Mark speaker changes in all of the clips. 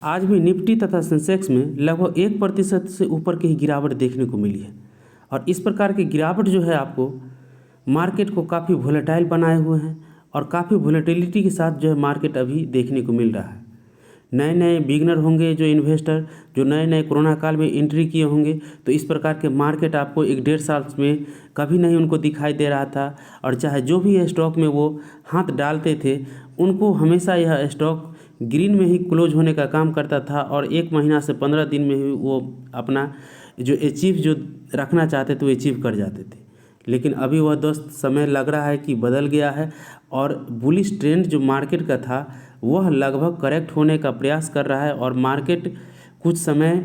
Speaker 1: आज भी निफ्टी तथा सेंसेक्स में लगभग 1% से ऊपर की ही गिरावट देखने को मिली है। और इस प्रकार की गिरावट जो है आपको मार्केट को काफ़ी वोलेटाइल बनाए हुए हैं और काफ़ी वोलेटिलिटी के साथ जो है मार्केट अभी देखने को मिल रहा है। नए नए बिगनर होंगे जो इन्वेस्टर जो नए नए कोरोना काल में एंट्री किए होंगे, तो इस प्रकार के मार्केट आपको 1-1.5 साल में कभी नहीं उनको दिखाई दे रहा था। और चाहे जो भी स्टॉक में वो हाथ डालते थे, उनको हमेशा यह स्टॉक ग्रीन में ही क्लोज होने का काम करता था और 1 महीना से 15 दिन में ही वो अपना जो अचीव जो रखना चाहते थे वो अचीव कर जाते थे। लेकिन अभी वह दोस्त समय लग रहा है कि बदल गया है और बुलिश ट्रेंड जो मार्केट का था वह लगभग करेक्ट होने का प्रयास कर रहा है और मार्केट कुछ समय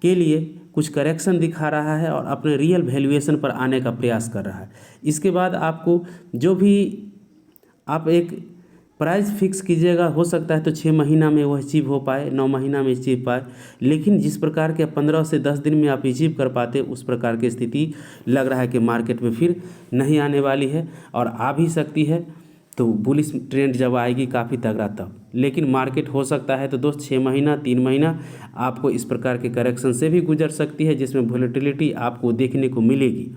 Speaker 1: के लिए कुछ करेक्शन दिखा रहा है और अपने रियल वैल्यूएशन पर आने का प्रयास कर रहा है। इसके बाद आपको जो भी आप एक प्राइस फिक्स कीजिएगा, हो सकता है तो 6 महीना में वह अचीव हो पाए, 9 महीना में अचीव पाए, लेकिन जिस प्रकार के 15 से 10 दिन में आप अचीव कर पाते उस प्रकार की स्थिति लग रहा है कि मार्केट में फिर नहीं आने वाली है। और आ भी सकती है तो बुलिश ट्रेंड जब आएगी काफ़ी तगड़ा तब, लेकिन मार्केट हो सकता है तो दोस्त 6 महीना 3 महीना आपको इस प्रकार के करेक्शन से भी गुजर सकती है जिसमें वोलेटिलिटी आपको देखने को मिलेगी।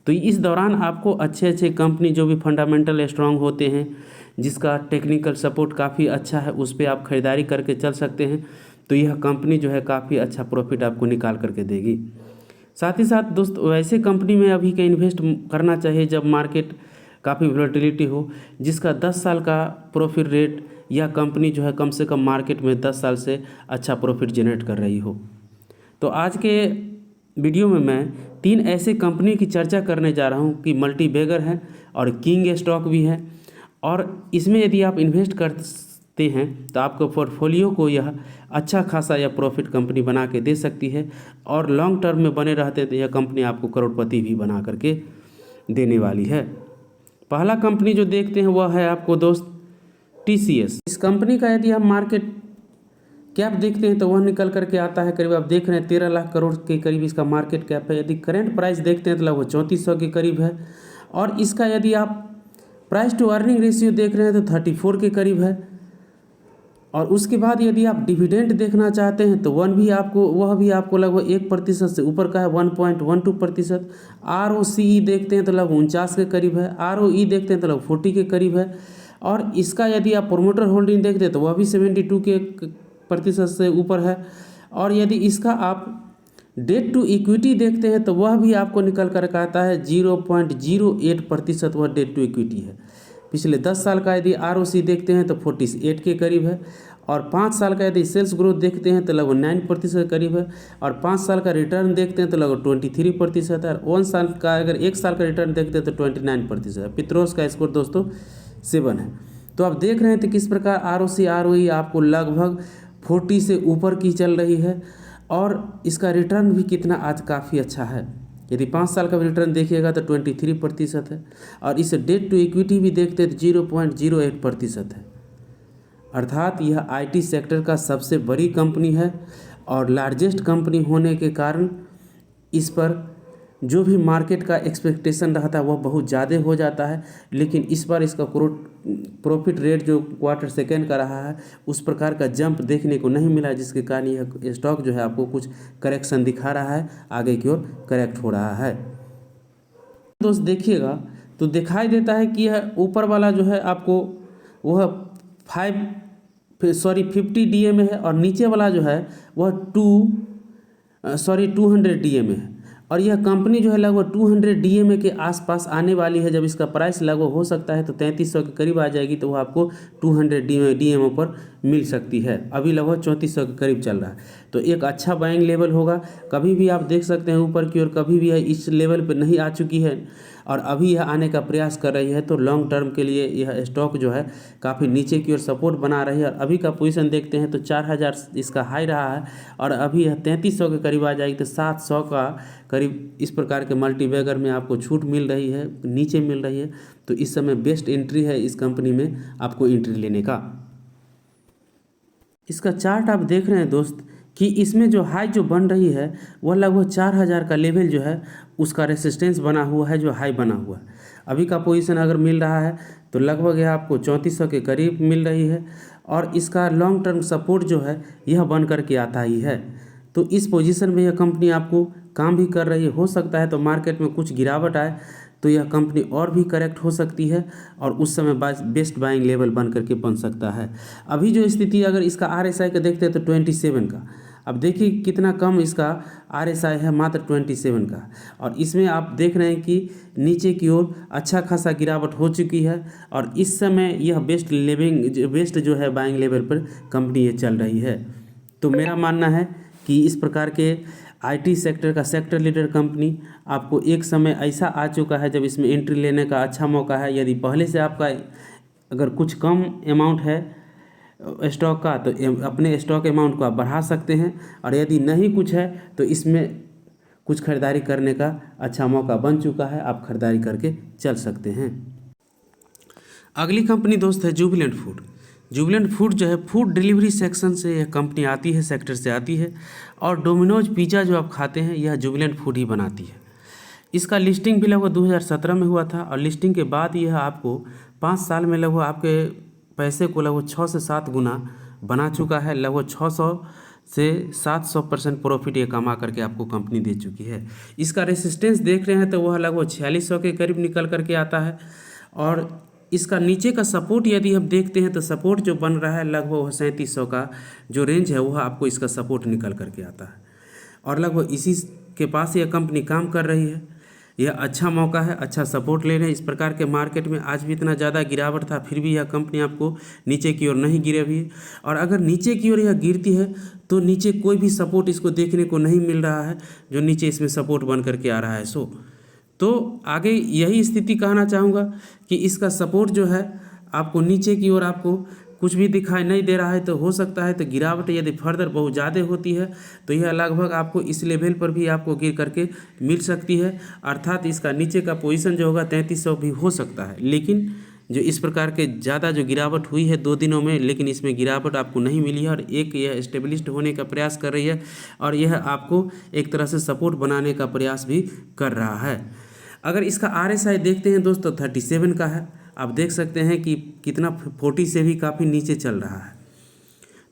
Speaker 1: तो इस दौरान आपको अच्छे अच्छे कंपनी जो भी फंडामेंटल स्ट्रांग होते हैं, जिसका टेक्निकल सपोर्ट काफ़ी अच्छा है, उस पर आप ख़रीदारी करके चल सकते हैं। तो यह कंपनी जो है काफ़ी अच्छा प्रॉफिट आपको निकाल करके देगी। साथ ही साथ दोस्त वैसे कंपनी में अभी का इन्वेस्ट करना चाहिए जब मार्केट काफ़ी वोलेटिलिटी हो, जिसका 10 साल का प्रॉफिट रेट या कंपनी जो है कम से कम मार्केट में 10 साल से अच्छा प्रॉफिट जनरेट कर रही हो। तो आज के वीडियो में मैं 3 ऐसे कंपनी की चर्चा करने जा रहा हूँ कि मल्टी बैगर है और किंग स्टॉक भी है, और इसमें यदि आप इन्वेस्ट करते हैं तो आपको पोर्टफोलियो को यह अच्छा खासा यह प्रॉफिट कंपनी बना के दे सकती है और लॉन्ग टर्म में बने रहते तो यह कंपनी आपको करोड़पति भी बना करके देने वाली है। पहला कंपनी जो देखते हैं वह है आपको दोस्त TCS। इस कंपनी का यदि हम मार्केट कैप देखते हैं तो वह निकल करके आता है करीब, आप देख रहे हैं 13 लाख करोड़ के करीब इसका मार्केट कैप है। यदि करेंट प्राइस देखते हैं तो लगभग 3400 के करीब है। और इसका यदि आप प्राइस टू अर्निंग रेशियो देख रहे हैं तो 34 के करीब है। और उसके बाद यदि आप डिविडेंड देखना चाहते हैं तो वह भी आपको लगभग 1% से ऊपर का है, 1.12%। ROCE देखते हैं तो लगभग 49 के करीब है। ROE देखते हैं तो लगभग 40 के करीब है। और इसका यदि आप प्रोमोटर होल्डिंग देखते हैं तो वह भी 72 के प्रतिशत से ऊपर है। और यदि इसका आप डेट टू इक्विटी देखते हैं तो वह भी आपको निकल कर आता है 0.08% वह डेट टू इक्विटी है। पिछले 10 साल का यदि ROC देखते हैं तो 48 के करीब है। और 5 साल का यदि सेल्स ग्रोथ देखते हैं तो लगभग 9% के करीब है। और 5 साल का रिटर्न देखते हैं तो लगभग 23% है। और 1 साल का अगर 1 साल का रिटर्न देखते हैं तो 29% है। पित्रोस का स्कोर दोस्तों 7 है। तो आप देख रहे हैं तो किस प्रकार ROC ROE आपको लगभग 40 से ऊपर की चल रही है और इसका रिटर्न भी कितना आज काफ़ी अच्छा है। यदि 5 साल का रिटर्न देखिएगा तो 23% है। और इसे डेट टू इक्विटी भी देखते हैं तो 0.08% है। अर्थात यह IT सेक्टर का सबसे बड़ी कंपनी है और लार्जेस्ट कंपनी होने के कारण इस पर जो भी मार्केट का एक्सपेक्टेशन रहता है वह बहुत ज़्यादा हो जाता है। लेकिन इस बार इसका प्रॉफिट रेट जो क्वार्टर सेकेंड का रहा है उस प्रकार का जंप देखने को नहीं मिला, जिसके कारण यह स्टॉक जो है आपको कुछ करेक्शन दिखा रहा है, आगे की ओर करेक्ट हो रहा है। दोस्त देखिएगा तो दिखाई देता है कि यह ऊपर वाला जो है आपको वह 50 DA में है और नीचे वाला जो है वह 200 DA में है। और यह कंपनी जो है लगभग 200 DA के आसपास आने वाली है। जब इसका प्राइस लगभग हो सकता है तो 3300 के करीब आ जाएगी तो वो आपको 200 DA पर मिल सकती है। अभी लगभग 3400 के करीब चल रहा है, तो एक अच्छा बाइंग लेवल होगा। कभी भी आप देख सकते हैं ऊपर की ओर, कभी भी इस लेवल पर नहीं आ चुकी है और अभी यह आने का प्रयास कर रही है। तो लॉन्ग टर्म के लिए यह स्टॉक जो है काफ़ी नीचे की ओर सपोर्ट बना रही है। और अभी का पोजीशन देखते हैं तो 4000 इसका हाई रहा है और अभी यह 3300 के करीब आ जाएगी तो 700 का करीब इस प्रकार के मल्टी बैगर में आपको छूट मिल रही है, नीचे मिल रही है। तो इस समय बेस्ट एंट्री है इस कंपनी में आपको एंट्री लेने का। इसका चार्ट आप देख रहे हैं दोस्त कि इसमें जो हाई जो बन रही है वह लगभग 4000 का लेवल जो है उसका रेसिस्टेंस बना हुआ है, जो हाई बना हुआ है। अभी का पोजीशन अगर मिल रहा है तो लगभग यह आपको 3400 के करीब मिल रही है। और इसका लॉन्ग टर्म सपोर्ट जो है यह बन कर के आता ही है। तो इस पोजीशन में यह कंपनी आपको काम भी कर रही है। हो सकता है तो मार्केट में कुछ गिरावट आए तो यह कंपनी और भी करेक्ट हो सकती है और उस समय बेस्ट बाइंग लेवल बन करके बन सकता है। अभी जो स्थिति अगर इसका RSI का देखते हैं तो 27 का, अब देखिए कितना कम इसका RSI है, मात्र 27 का। और इसमें आप देख रहे हैं कि नीचे की ओर अच्छा खासा गिरावट हो चुकी है और इस समय यह बेस्ट जो है बाइंग लेवल पर कंपनी ये चल रही है। तो मेरा मानना है कि इस प्रकार के IT सेक्टर का सेक्टर लीडर कंपनी आपको एक समय ऐसा आ चुका है जब इसमें एंट्री लेने का अच्छा मौका है। यदि पहले से आपका अगर कुछ कम अमाउंट है स्टॉक का तो अपने स्टॉक अमाउंट को आप बढ़ा सकते हैं, और यदि नहीं कुछ है तो इसमें कुछ खरीदारी करने का अच्छा मौका बन चुका है, आप खरीदारी करके चल सकते हैं। अगली कंपनी दोस्त है जुबिलेंट फूड। जुबिलेंट फूड जो है फूड डिलीवरी सेक्शन से यह कंपनी आती है, सेक्टर से आती है, और डोमिनोज पिज़्ज़ा जो आप खाते हैं यह जुबिलेंट फूड ही बनाती है। इसका लिस्टिंग भी लगभग 2017 में हुआ था और लिस्टिंग के बाद यह आपको 5 साल में लगभग आपके पैसे को लगभग 6 से 7 गुना बना चुका है। लगभग 600 से 700% प्रॉफिट ये कमा करके आपको कंपनी दे चुकी है। इसका रेसिस्टेंस देख रहे हैं तो वह लगभग 4600 के करीब निकल करके आता है, और इसका नीचे का सपोर्ट यदि हम देखते हैं तो सपोर्ट जो बन रहा है लगभग 3700 का जो रेंज है वह आपको इसका सपोर्ट निकल करके आता है, और लगभग इसी के पास यह कंपनी काम कर रही है। यह अच्छा मौका है, अच्छा सपोर्ट ले रहे हैं। इस प्रकार के मार्केट में आज भी इतना ज़्यादा गिरावट था फिर भी यह कंपनी आपको नीचे की ओर नहीं गिरे हुई है, और अगर नीचे की ओर यह गिरती है तो नीचे कोई भी सपोर्ट इसको देखने को नहीं मिल रहा है जो नीचे इसमें सपोर्ट बन करके आ रहा है। तो आगे यही स्थिति कहना चाहूँगा कि इसका सपोर्ट जो है आपको नीचे की ओर आपको कुछ भी दिखाई नहीं दे रहा है, तो हो सकता है तो गिरावट यदि फर्दर बहुत ज़्यादा होती है तो यह लगभग आपको इस लेवल पर भी आपको गिर करके मिल सकती है, अर्थात इसका नीचे का पोजीशन जो होगा 3300 भी हो सकता है। लेकिन जो इस प्रकार के ज़्यादा जो गिरावट हुई है 2 दिनों में, लेकिन इसमें गिरावट आपको नहीं मिली है, और एक यह स्टेबलिस्ट होने का प्रयास कर रही है, और यह आपको एक तरह से सपोर्ट बनाने का प्रयास भी कर रहा है। अगर इसका RSI देखते हैं दोस्तों 37 का है, आप देख सकते हैं कि कितना 40 से भी काफ़ी नीचे चल रहा है।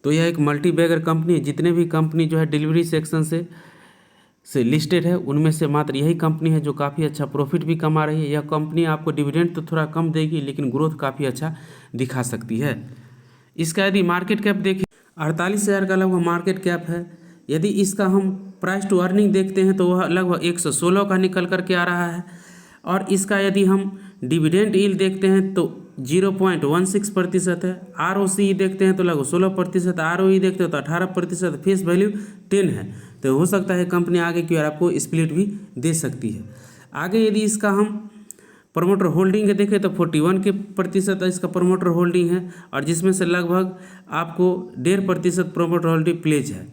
Speaker 1: तो यह एक मल्टी बैगर कंपनी है। जितने भी कंपनी जो है डिलीवरी सेक्शन से लिस्टेड है उनमें से मात्र यही कंपनी है जो काफ़ी अच्छा प्रॉफिट भी कमा रही है। यह कंपनी आपको डिविडेंड तो थोड़ा कम देगी लेकिन ग्रोथ काफ़ी अच्छा दिखा सकती है। इसका यदि मार्केट कैप देखें 48,000 का लगभग मार्केट कैप है। यदि इसका हम प्राइस टू अर्निंग देखते हैं तो वह लगभग 116 का निकल करके आ रहा है, और इसका यदि हम डिविडेंड यील्ड देखते हैं तो 0.16% है। ROCE देखते हैं तो लगभग 16%, ROE देखते हैं तो 18%, फेस वैल्यू 10 है। तो हो सकता है कंपनी आगे की ओर आपको स्प्लिट भी दे सकती है। आगे यदि इसका हम प्रमोटर होल्डिंग है देखें तो 41% इसका प्रमोटर होल्डिंग है, और जिसमें से लगभग आपको 1.5% प्रमोटर होल्डिंग प्लेज है।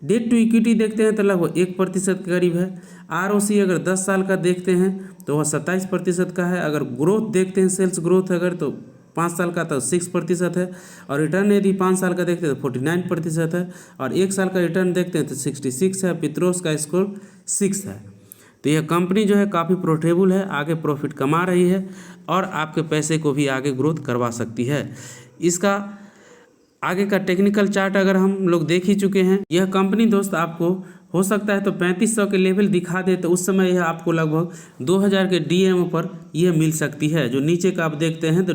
Speaker 1: डेट टू इक्विटी देखते हैं तो लगभग 1% के करीब है। ROC अगर 10 साल का देखते हैं तो वह 27% का है। अगर ग्रोथ देखते हैं सेल्स ग्रोथ अगर तो 5 साल का तो 6% है, और रिटर्न यदि 5 साल का देखते हैं तो 49% है, और 1 साल का रिटर्न देखते हैं तो 66 है। पित्रोस का स्कोर 6 है। तो यह कंपनी जो है काफ़ी प्रॉफिटेबल है, आगे प्रॉफिट कमा रही है और आपके पैसे को भी आगे ग्रोथ करवा सकती है। इसका आगे का टेक्निकल चार्ट अगर हम लोग देख ही चुके हैं। यह कंपनी दोस्त आपको हो सकता है तो 3500 के लेवल दिखा दे तो उस समय यह आपको लगभग 2000 के DMO पर यह मिल सकती है। जो नीचे का आप देखते हैं तो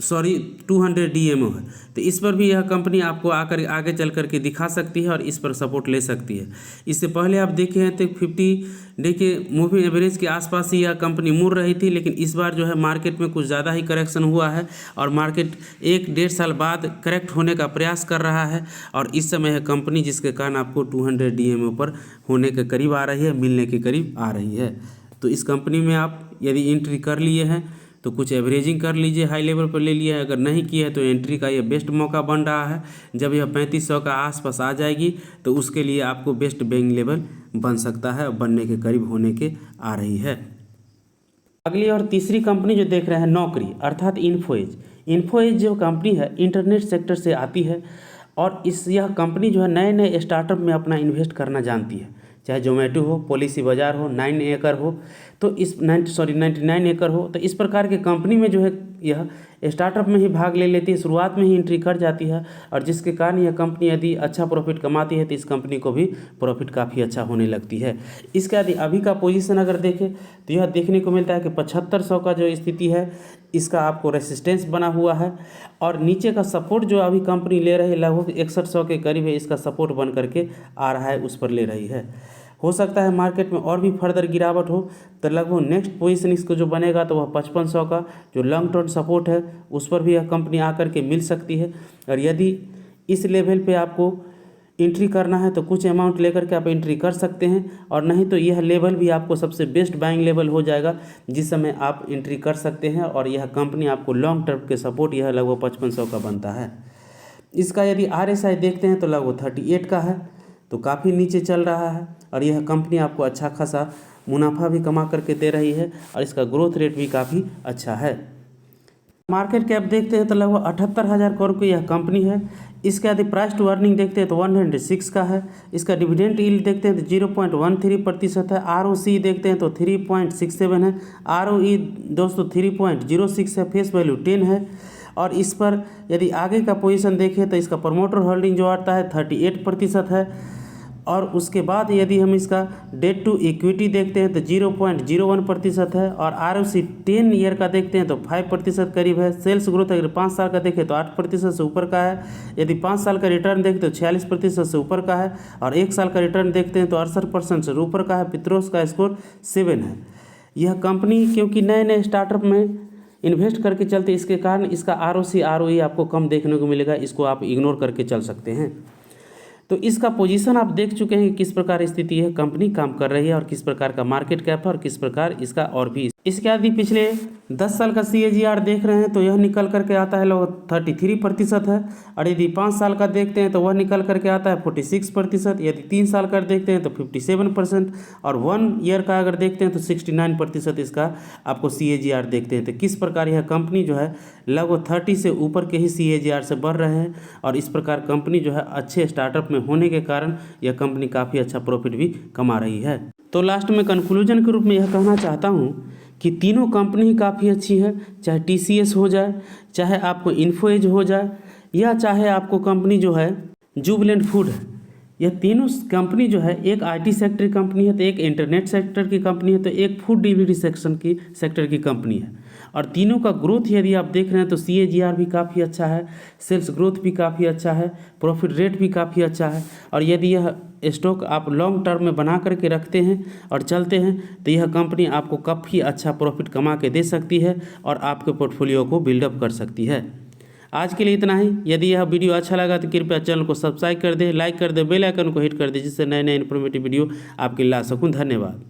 Speaker 1: 200 DMO है, तो इस पर भी यह कंपनी आपको आकर आगे चल कर के दिखा सकती है और इस पर सपोर्ट ले सकती है। इससे पहले आप देखे हैं तो 50 डे के मूविंग एवरेज के आसपास ही यह कंपनी मुड़ रही थी, लेकिन इस बार जो है मार्केट में कुछ ज़्यादा ही करेक्शन हुआ है और मार्केट 1-1.5 साल बाद करेक्ट होने का प्रयास कर रहा है, और इस समय यह कंपनी जिसके कारण आपको 200 DMO पर होने के करीब आ रही है, मिलने के करीब आ रही है। तो इस कंपनी में आप यदि एंट्री कर लिए हैं तो कुछ एवरेजिंग कर लीजिए, हाई लेवल पर ले लिया है। अगर नहीं किया है तो एंट्री का ये बेस्ट मौका बन रहा है। जब यह 3500 का आसपास आ जाएगी तो उसके लिए आपको बेस्ट बाइंग लेवल बन सकता है, बनने के करीब होने के आ रही है। अगली और तीसरी कंपनी जो देख रहे हैं नौकरी अर्थात इन्फोएज। इन्फोएज जो कंपनी है इंटरनेट सेक्टर से आती है, और यह कंपनी जो है नए नए स्टार्टअप में अपना इन्वेस्ट करना जानती है। चाहे जोमेटो हो, पॉलिसी बाजार हो, 9 एकड़ हो, तो 99 एकड़ हो, तो इस प्रकार के कंपनी में जो है यह स्टार्टअप में ही भाग ले लेती है, शुरुआत में ही एंट्री कर जाती है, और जिसके कारण यह कंपनी यदि अच्छा प्रॉफिट कमाती है तो इस कंपनी को भी प्रॉफिट काफ़ी अच्छा होने लगती है। इसके यदि अभी का पोजीशन अगर देखें तो यह देखने को मिलता है कि 7500 का जो स्थिति है इसका आपको रेसिस्टेंस बना हुआ है, और नीचे का सपोर्ट जो अभी कंपनी ले रही है लगभग 6100 के करीब है, इसका सपोर्ट बन करके आ रहा है, उस पर ले रही है। हो सकता है मार्केट में और भी फर्दर गिरावट हो तो लगभग नेक्स्ट पोजीशन इसको जो बनेगा तो वह 5500 का जो लॉन्ग टर्म सपोर्ट है उस पर भी यह कंपनी आकर के मिल सकती है। और यदि इस लेवल पे आपको एंट्री करना है तो कुछ अमाउंट लेकर के आप एंट्री कर सकते हैं, और नहीं तो यह लेवल भी आपको सबसे बेस्ट बाइंग लेवल हो जाएगा जिस समय आप एंट्री कर सकते हैं, और यह कंपनी आपको लॉन्ग टर्म के सपोर्ट यह लगभग 5500 का बनता है। इसका यदि RSI देखते हैं तो लगभग 38 का है, तो काफ़ी नीचे चल रहा है, और यह कंपनी आपको अच्छा खासा मुनाफा भी कमा करके दे रही है, और इसका ग्रोथ रेट भी काफ़ी अच्छा है। मार्केट कैप देखते हैं तो लगभग 78,000 करोड़ की यह कंपनी है। इसके यदि प्राइस टू अर्निंग देखते हैं तो 106 का है। इसका डिविडेंड यील्ड देखते हैं तो 0.13% है। ROC देखते हैं तो 3.67 है। ROE दोस्तों 3.06 है। फेस वैल्यू 10 है। और इस पर यदि आगे का पोजीशन देखें तो इसका प्रमोटर होल्डिंग जो आता है 38% है। और उसके बाद यदि हम इसका डेट टू इक्विटी देखते हैं तो 0.01% है। और ROC 10 ईयर का देखते हैं तो 5% करीब है। सेल्स ग्रोथ अगर 5 साल का देखें तो 8% से ऊपर का है। यदि 5 साल का रिटर्न देखते तो 46% से ऊपर का है। और 1 साल का रिटर्न देखते हैं तो 68% से ऊपर का है। पित्रोस का स्कोर 7 है। यह कंपनी क्योंकि नए नए स्टार्टअप में इन्वेस्ट करके चलते, इसके कारण इसका ROC ROE आपको कम देखने को मिलेगा, इसको आप इग्नोर करके चल सकते हैं। तो इसका पोजीशन आप देख चुके हैं कि किस प्रकार स्थिति है, कंपनी काम कर रही है, और किस प्रकार का मार्केट कैप है, और किस प्रकार इसका और भी। इसके यदि पिछले 10 साल का CAGR देख रहे हैं तो यह निकल करके आता है लगभग 33% है। और यदि 5 साल का देखते हैं तो वह निकल करके आता है 46%। यदि 3 साल का देखते हैं तो 57%, और 1 ईयर का अगर देखते हैं तो 69% इसका आपको CAGR देखते हैं। तो किस प्रकार यह कंपनी जो है लगभग 30 से ऊपर के ही CAGR से बढ़ रहे हैं, और इस प्रकार कंपनी जो है अच्छे स्टार्टअप में होने के कारण यह कंपनी काफ़ी अच्छा प्रॉफिट भी कमा रही है। तो लास्ट में कंक्लूजन के रूप में यह कहना चाहता हूँ कि तीनों कंपनी काफ़ी अच्छी है, चाहे TCS हो जाए, चाहे आपको इन्फो एज हो जाए, या चाहे आपको कंपनी जो है जुबिलेंट फूड है। यह तीनों कंपनी जो है, एक IT सेक्टर की कंपनी है, तो एक इंटरनेट सेक्टर की कंपनी है, तो एक फूड डिलीवरी सेक्टर की कंपनी है। और तीनों का ग्रोथ यदि आप देख रहे हैं तो CAGR भी काफ़ी अच्छा है, सेल्स ग्रोथ भी काफ़ी अच्छा है, प्रॉफिट रेट भी काफ़ी अच्छा है। और यदि यह स्टॉक आप लॉन्ग टर्म में बना करके रखते हैं और चलते हैं तो यह कंपनी आपको काफ़ी अच्छा प्रॉफिट कमा के दे सकती है, और आपके पोर्टफोलियो को बिल्डअप कर सकती है। आज के लिए इतना ही। यदि यह वीडियो अच्छा लगा तो कृपया चैनल को सब्सक्राइब कर दें, लाइक कर दें, बेल आइकन को हिट कर दें, जिससे नए नए इन्फॉर्मेटिव वीडियो आपके ला सकूं। धन्यवाद।